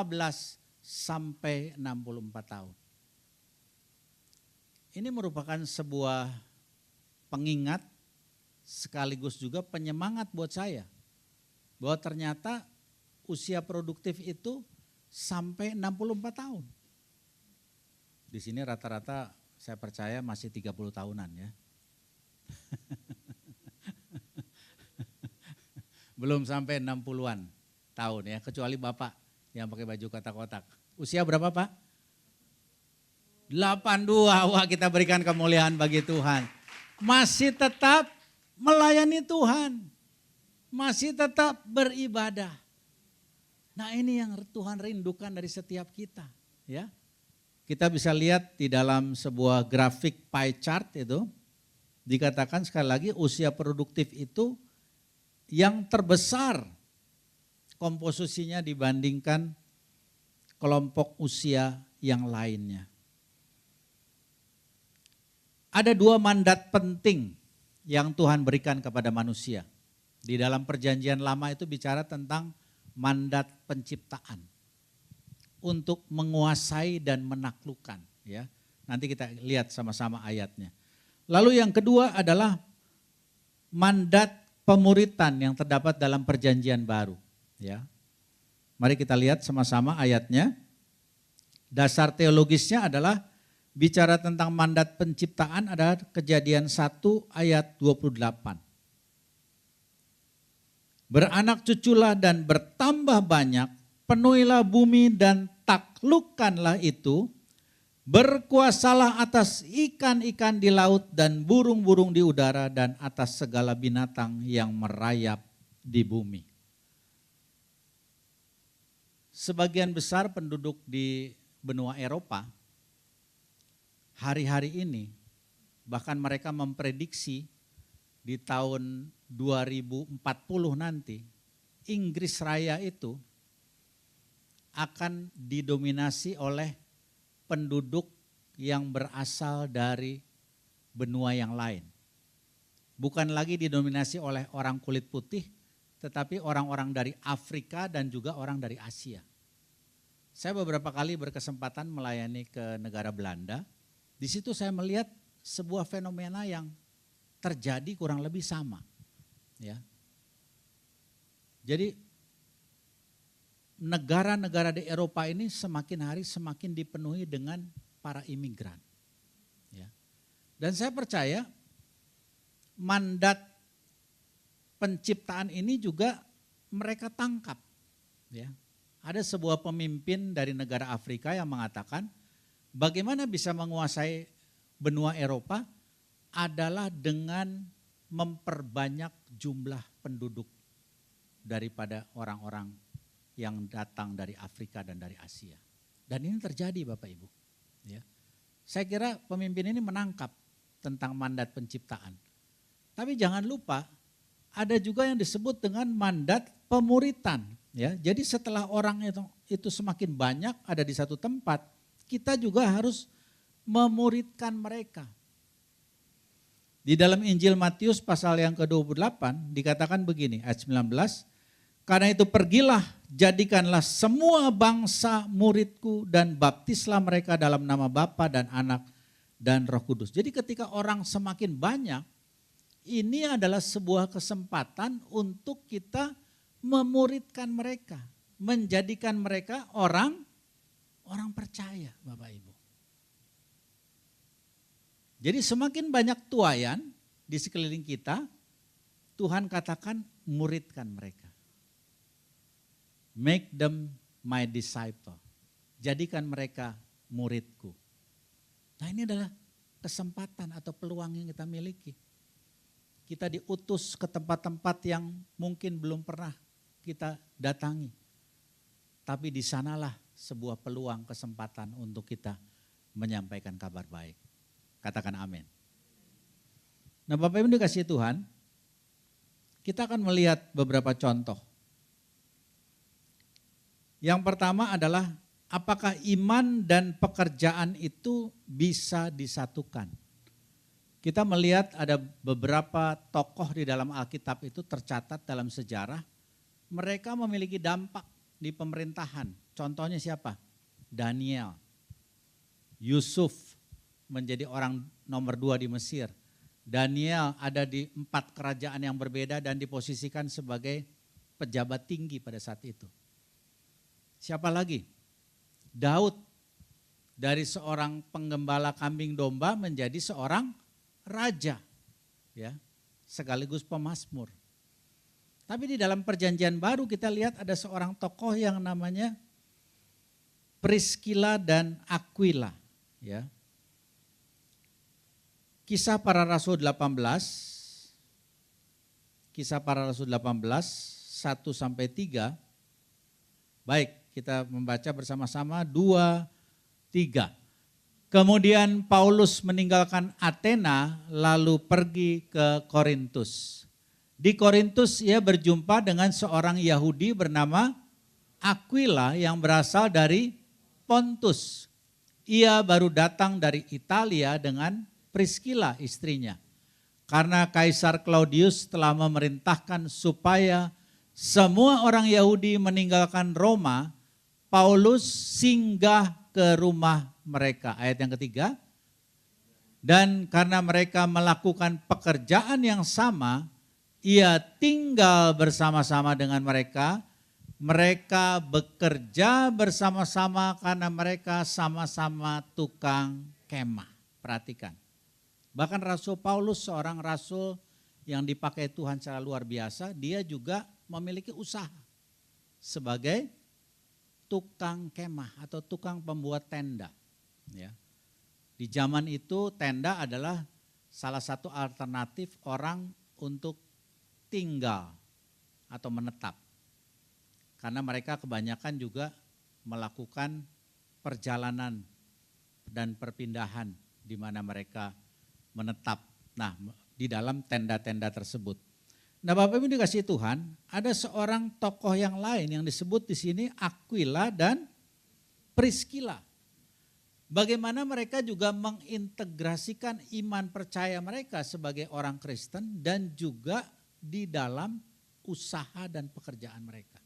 sampai 64 tahun. Ini merupakan sebuah pengingat sekaligus juga penyemangat buat saya. Bahwa ternyata usia produktif itu sampai 64 tahun. Di sini rata-rata saya percaya masih 30 tahunan ya. Belum sampai 60-an tahun ya, kecuali Bapak yang pakai baju kotak-kotak. Usia berapa Pak? 82, wah kita berikan kemuliaan bagi Tuhan. Masih tetap melayani Tuhan, masih tetap beribadah. Nah ini yang Tuhan rindukan dari setiap kita ya. Kita bisa lihat di dalam sebuah grafik pie chart itu, dikatakan sekali lagi usia produktif itu yang terbesar komposisinya dibandingkan kelompok usia yang lainnya. Ada 2 mandat penting yang Tuhan berikan kepada manusia. Di dalam perjanjian lama itu bicara tentang mandat penciptaan untuk menguasai dan menaklukkan ya. Nanti kita lihat sama-sama ayatnya. Lalu yang kedua adalah mandat pemuritan yang terdapat dalam perjanjian baru ya. Mari kita lihat sama-sama ayatnya. Dasar teologisnya adalah bicara tentang mandat penciptaan, ada Kejadian 1 ayat 28. Beranak cuculah dan bertambah banyak, penuhilah bumi dan taklukkanlah itu, berkuasalah atas ikan-ikan di laut dan burung-burung di udara dan atas segala binatang yang merayap di bumi. Sebagian besar penduduk di benua Eropa hari-hari ini, bahkan mereka memprediksi di tahun 2040 nanti, Inggris Raya itu akan didominasi oleh penduduk yang berasal dari benua yang lain. Bukan lagi didominasi oleh orang kulit putih, tetapi orang-orang dari Afrika dan juga orang dari Asia. Saya beberapa kali berkesempatan melayani ke negara Belanda. Di situ saya melihat sebuah fenomena yang terjadi kurang lebih sama. Ya. Jadi negara-negara di Eropa ini semakin hari semakin dipenuhi dengan para imigran. Ya. Dan saya percaya mandat penciptaan ini juga mereka tangkap. Ya. Ada sebuah pemimpin dari negara Afrika yang mengatakan bagaimana bisa menguasai benua Eropa adalah dengan memperbanyak jumlah penduduk daripada orang-orang yang datang dari Afrika dan dari Asia. Dan ini terjadi Bapak Ibu. Ya. Saya kira pemimpin ini menangkap tentang mandat penciptaan. Tapi jangan lupa ada juga yang disebut dengan mandat pemuritan. Ya. Jadi setelah orang itu semakin banyak ada di satu tempat, kita juga harus memuridkan mereka. Di dalam Injil Matius pasal yang ke-28 dikatakan begini, ayat 19, karena itu pergilah, jadikanlah semua bangsa muridku dan baptislah mereka dalam nama Bapa dan Anak dan Roh Kudus. Jadi ketika orang semakin banyak, ini adalah sebuah kesempatan untuk kita memuridkan mereka, menjadikan mereka orang percaya Bapak Ibu. Jadi semakin banyak tuayan di sekeliling kita, Tuhan katakan muridkan mereka. Make them my disciple. Jadikan mereka muridku. Nah ini adalah kesempatan atau peluang yang kita miliki. Kita diutus ke tempat-tempat yang mungkin belum pernah kita datangi. Tapi di sanalah sebuah peluang kesempatan untuk kita menyampaikan kabar baik. Katakan amin. Nah Bapak Ibu dikasihi Tuhan, kita akan melihat beberapa contoh. Yang pertama adalah apakah iman dan pekerjaan itu bisa disatukan? Kita melihat ada beberapa tokoh di dalam Alkitab itu tercatat dalam sejarah, mereka memiliki dampak di pemerintahan. Contohnya siapa? Daniel, Yusuf menjadi orang nomor 2 di Mesir. Daniel ada di 4 kerajaan yang berbeda dan diposisikan sebagai pejabat tinggi pada saat itu. Siapa lagi? Daud, dari seorang penggembala kambing domba menjadi seorang raja, ya, sekaligus pemazmur. Tapi di dalam perjanjian baru kita lihat ada seorang tokoh yang namanya Priscilla dan Aquila, ya. Kisah Para Rasul 18, Kisah Para Rasul 18, 1-3. Baik, kita membaca bersama-sama 2, 3. Kemudian Paulus meninggalkan Athena lalu pergi ke Korintus. Di Korintus ia berjumpa dengan seorang Yahudi bernama Aquila yang berasal dari Pontus. Ia baru datang dari Italia dengan Priscilla istrinya. Karena Kaisar Claudius telah memerintahkan supaya semua orang Yahudi meninggalkan Roma, Paulus singgah ke rumah mereka. Ayat yang ketiga. Dan karena mereka melakukan pekerjaan yang sama, ia tinggal bersama-sama dengan mereka. Mereka bekerja bersama-sama karena mereka sama-sama tukang kemah. Perhatikan. Bahkan Rasul Paulus, seorang rasul yang dipakai Tuhan secara luar biasa, dia juga memiliki usaha sebagai tukang kemah atau tukang pembuat tenda. Ya. Di zaman itu tenda adalah salah satu alternatif orang untuk tinggal atau menetap. Karena mereka kebanyakan juga melakukan perjalanan dan perpindahan di mana mereka menetap. Nah, di dalam tenda-tenda tersebut. Nah, Bapak Ibu dikasih Tuhan, ada seorang tokoh yang lain yang disebut di sini Aquila dan Priscilla. Bagaimana mereka juga mengintegrasikan iman percaya mereka sebagai orang Kristen dan juga di dalam usaha dan pekerjaan mereka.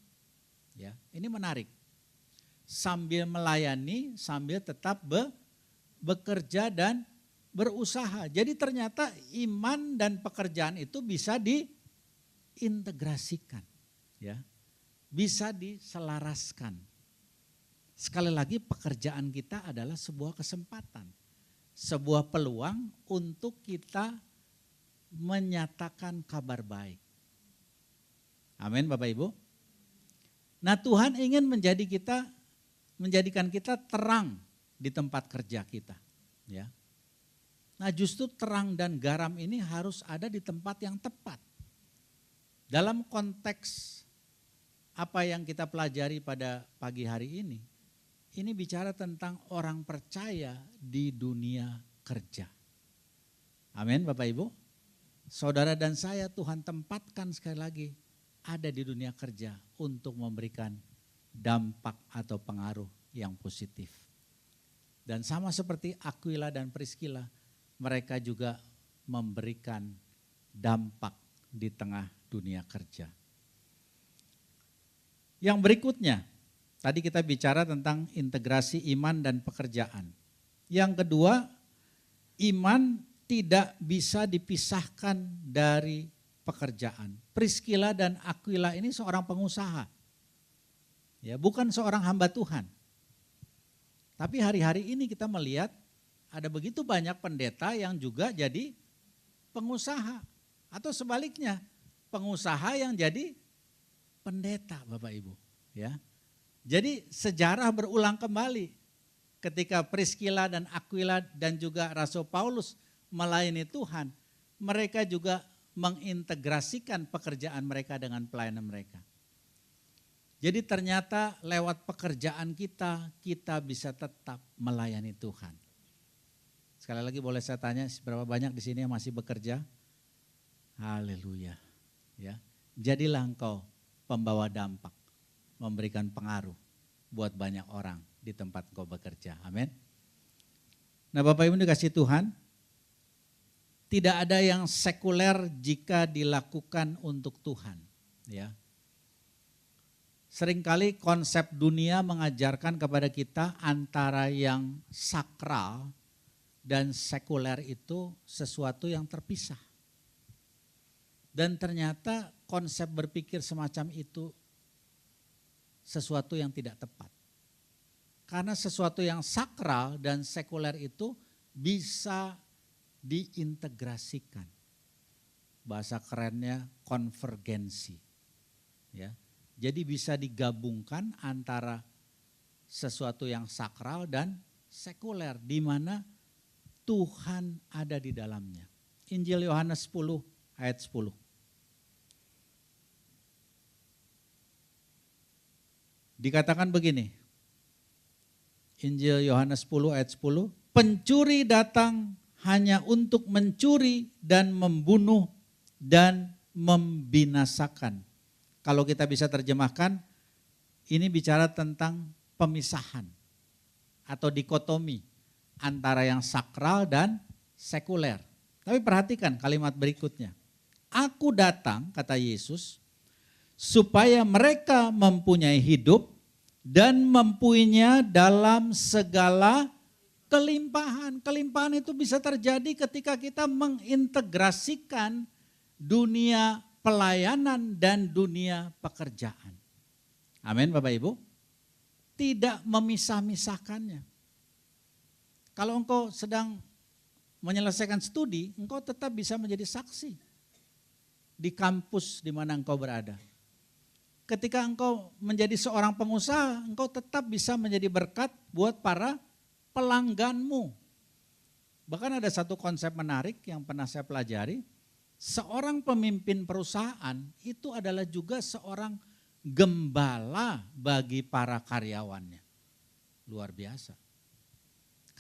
Ya, ini menarik. Sambil melayani, sambil tetap bekerja dan berusaha. Jadi ternyata iman dan pekerjaan itu bisa diintegrasikan, ya, bisa diselaraskan. Sekali lagi pekerjaan kita adalah sebuah kesempatan, sebuah peluang untuk kita menyatakan kabar baik. Amin, Bapak Ibu. Nah, Tuhan ingin menjadikan kita terang di tempat kerja kita, ya. Nah, justru terang dan garam ini harus ada di tempat yang tepat. Dalam konteks apa yang kita pelajari pada pagi hari ini bicara tentang orang percaya di dunia kerja. Amin, Bapak Ibu. Saudara dan saya Tuhan tempatkan sekali lagi ada di dunia kerja untuk memberikan dampak atau pengaruh yang positif. Dan sama seperti Aquila dan Priscilla, mereka juga memberikan dampak di tengah dunia kerja. Yang berikutnya, tadi kita bicara tentang integrasi iman dan pekerjaan. Yang kedua, iman tidak bisa dipisahkan dari pekerjaan. Priscilla dan Aquila ini seorang pengusaha. Ya, bukan seorang hamba Tuhan. Tapi hari-hari ini kita melihat ada begitu banyak pendeta yang juga jadi pengusaha. Atau sebaliknya, pengusaha yang jadi pendeta, Bapak Ibu. Ya. Jadi sejarah berulang kembali ketika Priscilla dan Aquila dan juga Rasul Paulus melayani Tuhan. Mereka juga mengintegrasikan pekerjaan mereka dengan pelayanan mereka. Jadi ternyata lewat pekerjaan kita bisa tetap melayani Tuhan. Sekali lagi boleh saya tanya, berapa banyak di sini yang masih bekerja? Haleluya. Ya. Jadilah engkau pembawa dampak, memberikan pengaruh buat banyak orang di tempat engkau bekerja. Amin. Nah Bapak Ibu dikasih Tuhan, tidak ada yang sekuler jika dilakukan untuk Tuhan. Ya. Seringkali konsep dunia mengajarkan kepada kita antara yang sakral dan sekuler itu sesuatu yang terpisah. Dan ternyata konsep berpikir semacam itu sesuatu yang tidak tepat. Karena sesuatu yang sakral dan sekuler itu bisa diintegrasikan. Bahasa kerennya konvergensi. Ya. Jadi bisa digabungkan antara sesuatu yang sakral dan sekuler di mana Tuhan ada di dalamnya. Injil Yohanes 10 ayat 10. Dikatakan begini, Injil Yohanes 10 ayat 10, pencuri datang hanya untuk mencuri dan membunuh dan membinasakan. Kalau kita bisa terjemahkan, ini bicara tentang pemisahan atau dikotomi antara yang sakral dan sekuler. Tapi perhatikan kalimat berikutnya. Aku datang, kata Yesus, supaya mereka mempunyai hidup dan mempunyainya dalam segala kelimpahan. Kelimpahan itu bisa terjadi ketika kita mengintegrasikan dunia pelayanan dan dunia pekerjaan. Amin Bapak Ibu. Tidak memisah-misahkannya. Kalau engkau sedang menyelesaikan studi, engkau tetap bisa menjadi saksi di kampus di mana engkau berada. Ketika engkau menjadi seorang pengusaha, engkau tetap bisa menjadi berkat buat para pelangganmu. Bahkan ada satu konsep menarik yang pernah saya pelajari, seorang pemimpin perusahaan itu adalah juga seorang gembala bagi para karyawannya. Luar biasa.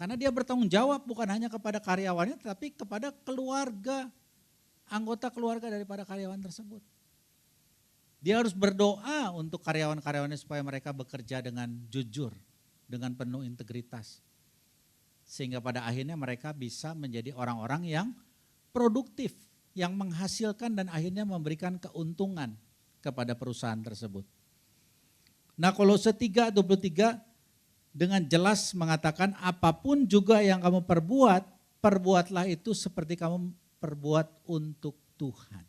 Karena dia bertanggung jawab bukan hanya kepada karyawannya, tapi kepada keluarga, anggota keluarga daripada karyawan tersebut. Dia harus berdoa untuk karyawan-karyawannya supaya mereka bekerja dengan jujur, dengan penuh integritas. Sehingga pada akhirnya mereka bisa menjadi orang-orang yang produktif, yang menghasilkan dan akhirnya memberikan keuntungan kepada perusahaan tersebut. Nah Kolose 3:23 dengan jelas mengatakan apapun juga yang kamu perbuat, perbuatlah itu seperti kamu perbuat untuk Tuhan.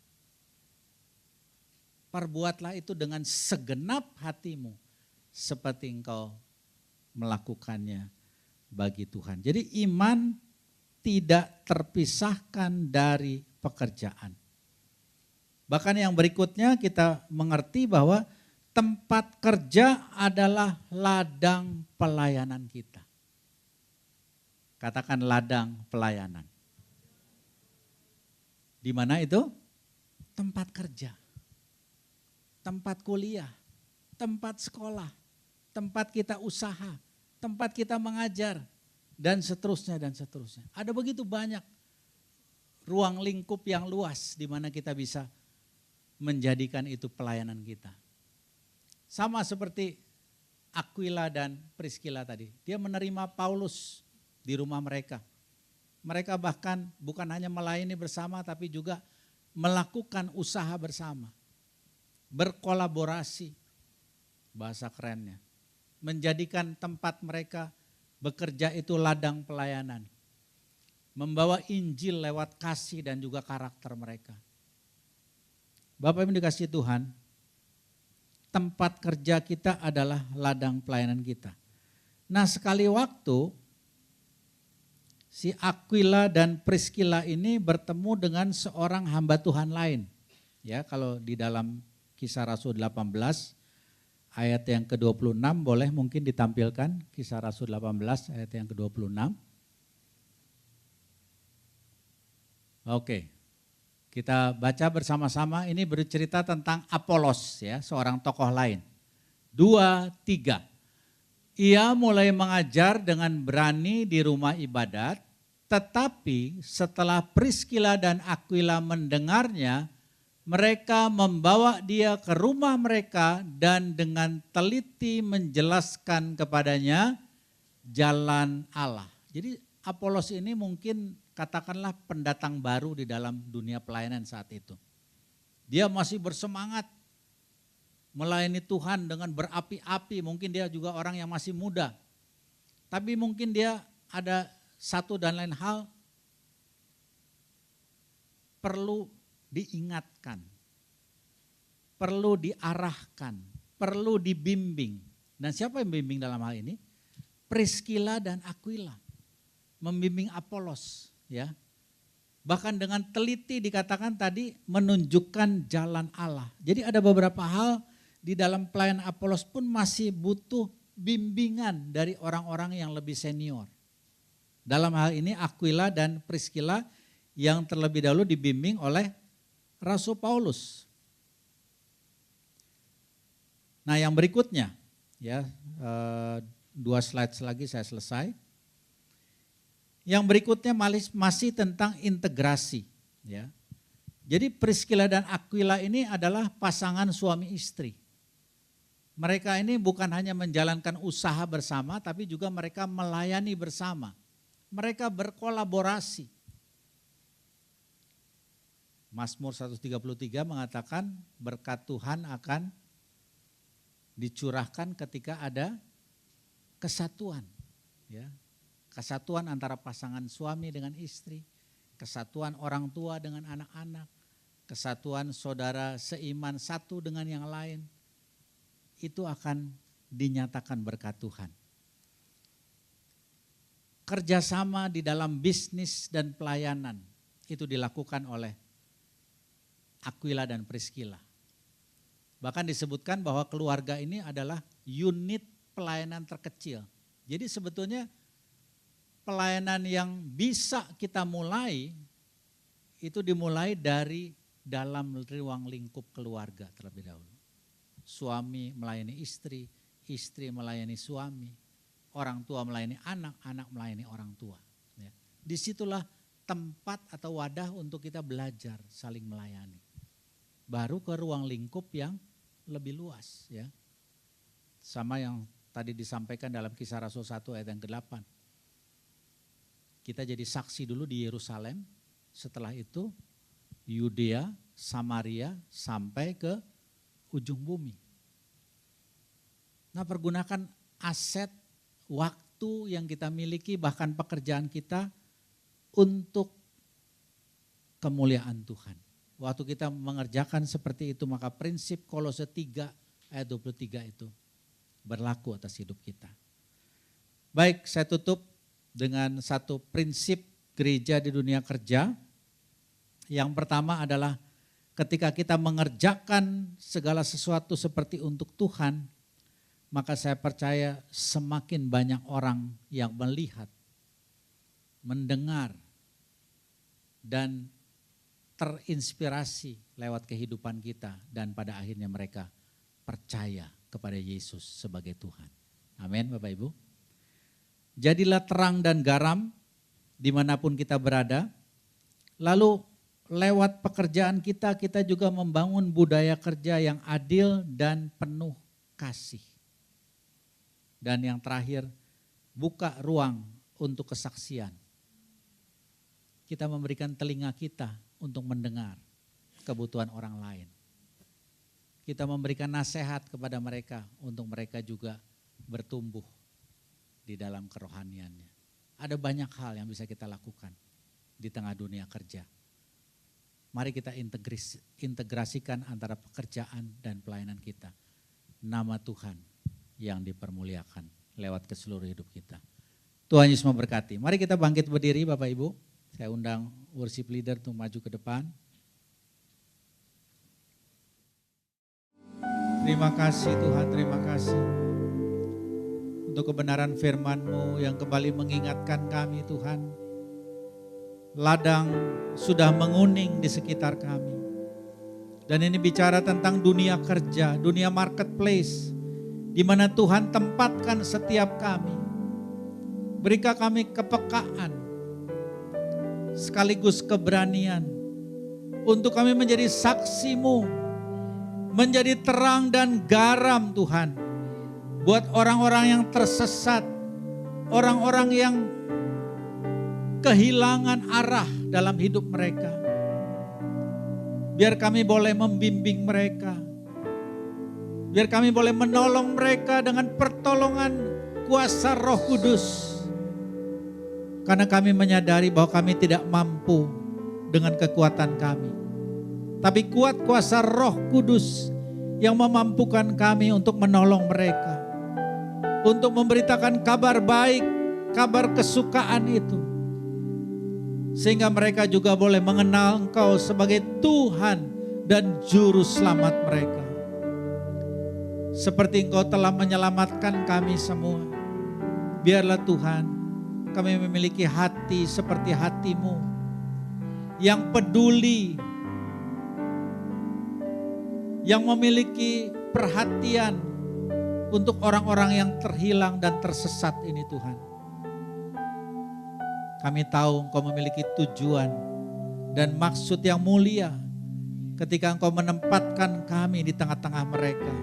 Perbuatlah itu dengan segenap hatimu seperti engkau melakukannya bagi Tuhan. Jadi iman tidak terpisahkan dari pekerjaan. Bahkan yang berikutnya kita mengerti bahwa tempat kerja adalah ladang pelayanan kita. Katakan ladang pelayanan. Di mana itu? Tempat kerja, tempat kuliah, tempat sekolah, tempat kita usaha, tempat kita mengajar, dan seterusnya dan seterusnya. Ada begitu banyak ruang lingkup yang luas di mana kita bisa menjadikan itu pelayanan kita. Sama seperti Aquila dan Priscilla tadi. Dia menerima Paulus di rumah mereka. Mereka bahkan bukan hanya melayani bersama tapi juga melakukan usaha bersama. Berkolaborasi, bahasa kerennya. Menjadikan tempat mereka bekerja itu ladang pelayanan. Membawa Injil lewat kasih dan juga karakter mereka. Bapak Ibu dikasihi Tuhan, tempat kerja kita adalah ladang pelayanan kita. Nah sekali waktu si Aquila dan Priscilla ini bertemu dengan seorang hamba Tuhan lain. Ya, kalau di dalam Kisah Rasul 18 ayat yang ke-26 boleh mungkin ditampilkan Kisah Rasul 18 ayat yang ke-26. Oke. Kita baca bersama-sama, ini bercerita tentang Apolos ya, seorang tokoh lain. 2, 3. Ia mulai mengajar dengan berani di rumah ibadat, tetapi setelah Priscilla dan Aquila mendengarnya, Mereka membawa dia ke rumah mereka dan dengan teliti menjelaskan kepadanya jalan Allah. Jadi Apolos ini mungkin katakanlah pendatang baru di dalam dunia pelayanan saat itu. Dia masih bersemangat melayani Tuhan dengan berapi-api. Mungkin dia juga orang yang masih muda. Tapi mungkin dia ada satu dan lain hal perlu diingatkan, perlu diarahkan, perlu dibimbing. Dan siapa yang membimbing dalam hal ini? Priscilla dan Aquila membimbing Apolos, ya. Bahkan dengan teliti dikatakan tadi menunjukkan jalan Allah. Jadi ada beberapa hal di dalam pelayanan Apolos pun masih butuh bimbingan dari orang-orang yang lebih senior. Dalam hal ini Aquila dan Priscilla yang terlebih dahulu dibimbing oleh Rasul Paulus. Nah, yang berikutnya, ya, 2 slide lagi saya selesai. Yang berikutnya masih tentang integrasi, ya. Jadi Priscilla dan Aquila ini adalah pasangan suami istri. Mereka ini bukan hanya menjalankan usaha bersama, tapi juga mereka melayani bersama. Mereka berkolaborasi. Mazmur 133 mengatakan berkat Tuhan akan dicurahkan ketika ada kesatuan. Ya. Kesatuan antara pasangan suami dengan istri, kesatuan orang tua dengan anak-anak, kesatuan saudara seiman satu dengan yang lain. Itu akan dinyatakan berkat Tuhan. Kerjasama di dalam bisnis dan pelayanan itu dilakukan oleh Aquila dan Priscilla. Bahkan disebutkan bahwa keluarga ini adalah unit pelayanan terkecil. Jadi sebetulnya pelayanan yang bisa kita mulai itu dimulai dari dalam ruang lingkup keluarga terlebih dahulu. Suami melayani istri, istri melayani suami, orang tua melayani anak, anak melayani orang tua. Ya. Disitulah tempat atau wadah untuk kita belajar saling melayani. Baru ke ruang lingkup yang lebih luas, ya. Sama yang tadi disampaikan dalam Kisah Rasul 1 ayat yang ke-8. Kita jadi saksi dulu di Yerusalem, setelah itu Yudea, Samaria sampai ke ujung bumi. Nah, pergunakan aset, waktu yang kita miliki, bahkan pekerjaan kita untuk kemuliaan Tuhan. Waktu kita mengerjakan seperti itu, maka prinsip Kolose 3 ayat 23 itu berlaku atas hidup kita. Baik, saya tutup dengan satu prinsip gereja di dunia kerja. Yang pertama adalah ketika kita mengerjakan segala sesuatu seperti untuk Tuhan, maka saya percaya semakin banyak orang yang melihat, mendengar, dan terinspirasi lewat kehidupan kita, dan pada akhirnya mereka percaya kepada Yesus sebagai Tuhan. Amin, Bapak Ibu. Jadilah terang dan garam dimanapun kita berada. Lalu lewat pekerjaan kita, kita juga membangun budaya kerja yang adil dan penuh kasih. Dan yang terakhir, buka ruang untuk kesaksian. Kita memberikan telinga kita untuk mendengar kebutuhan orang lain. Kita memberikan nasihat kepada mereka untuk mereka juga bertumbuh di dalam kerohaniannya. Ada banyak hal yang bisa kita lakukan di tengah dunia kerja. Mari kita integrasikan antara pekerjaan dan pelayanan kita. Nama Tuhan yang dipermuliakan lewat ke seluruh hidup kita. Tuhan Yesus memberkati. Mari kita bangkit berdiri Bapak Ibu. Saya undang worship leader untuk maju ke depan. Terima kasih Tuhan, terima kasih. Untuk kebenaran firman-Mu yang kembali mengingatkan kami Tuhan. Ladang sudah menguning di sekitar kami. Dan ini bicara tentang dunia kerja, dunia marketplace. Di mana Tuhan tempatkan setiap kami. Berikan kami kepekaan, sekaligus keberanian untuk kami menjadi saksi-Mu, menjadi terang dan garam Tuhan, buat orang-orang yang tersesat, orang-orang yang kehilangan arah dalam hidup mereka. Biar kami boleh membimbing mereka, biar kami boleh menolong mereka dengan pertolongan kuasa Roh Kudus. Karena kami menyadari bahwa kami tidak mampu dengan kekuatan kami, tapi kuat kuasa Roh Kudus yang memampukan kami untuk menolong mereka, untuk memberitakan kabar baik, kabar kesukaan itu. Sehingga mereka juga boleh mengenal Engkau sebagai Tuhan dan Juru Selamat mereka. Seperti Engkau telah menyelamatkan kami semua, biarlah Tuhan kami memiliki hati seperti hati-Mu, yang peduli, yang memiliki perhatian untuk orang-orang yang terhilang dan tersesat ini Tuhan. Kami tahu Engkau memiliki tujuan dan maksud yang mulia ketika Engkau menempatkan kami di tengah-tengah mereka,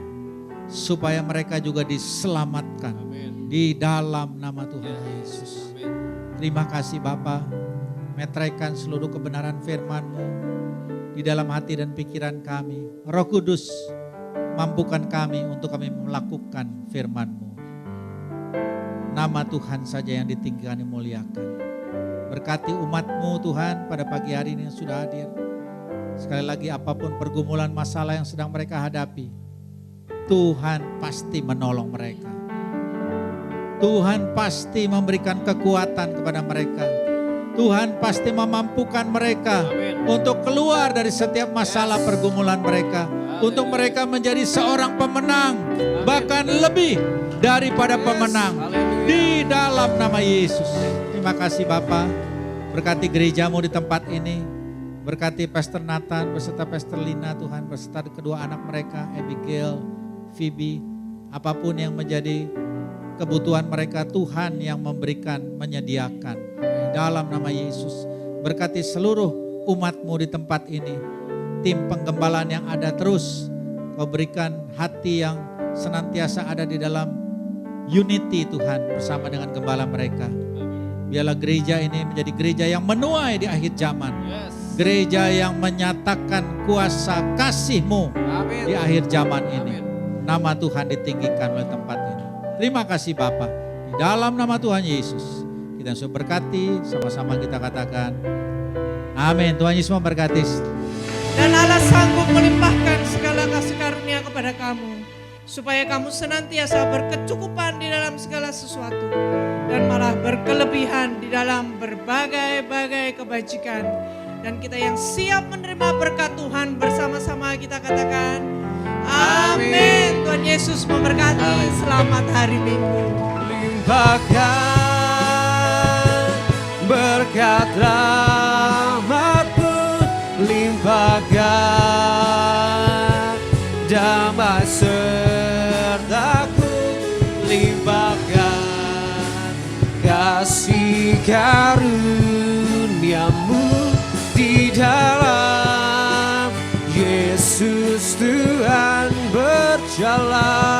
supaya mereka juga diselamatkan. Amin. Di dalam nama Tuhan Yesus. Amin. Terima kasih Bapa, meteraikan seluruh kebenaran firman-Mu di dalam hati dan pikiran kami. Roh Kudus, mampukan kami untuk kami melakukan firman-Mu. Nama Tuhan saja yang ditinggikan dimuliakan. Berkati umat-Mu Tuhan pada pagi hari ini yang sudah hadir. Sekali lagi apapun pergumulan masalah yang sedang mereka hadapi, Tuhan pasti menolong mereka. Tuhan pasti memberikan kekuatan kepada mereka. Tuhan pasti memampukan mereka untuk keluar dari setiap masalah pergumulan mereka. Untuk mereka menjadi seorang pemenang, bahkan lebih daripada pemenang. Di dalam nama Yesus. Terima kasih Bapa, berkati gereja-Mu di tempat ini, berkati Pastor Nathan beserta Pastor Lina Tuhan, beserta kedua anak mereka, Abigail, Phoebe, apapun yang menjadi kebutuhan mereka, Tuhan yang memberikan, menyediakan. Dalam nama Yesus, berkati seluruh umat-Mu di tempat ini, tim penggembalaan yang ada terus, Kau berikan hati yang senantiasa ada di dalam unity Tuhan bersama dengan gembala mereka. Biarlah gereja ini menjadi gereja yang menuai di akhir zaman. Gereja yang menyatakan kuasa kasih-Mu di akhir zaman ini. Nama Tuhan ditinggikan oleh tempat ini. Terima kasih Bapa. Di dalam nama Tuhan Yesus, kita sudah berkati, sama-sama kita katakan amin. Tuhan Yesus memberkati. Dan Allah sanggup melimpahkan segala kasih karunia kepada kamu, supaya kamu senantiasa berkecukupan di dalam segala sesuatu, dan malah berkelebihan di dalam berbagai-bagai kebajikan. Dan kita yang siap menerima berkat Tuhan bersama-sama kita katakan amin. Tuhan Yesus memberkati. Selamat hari Minggu. Limpahkan berkat rahmat-Mu, limpahkan damai serta-Ku, limpahkan kasih karunia-Mu di dalam Yesus Tuhan berjalan.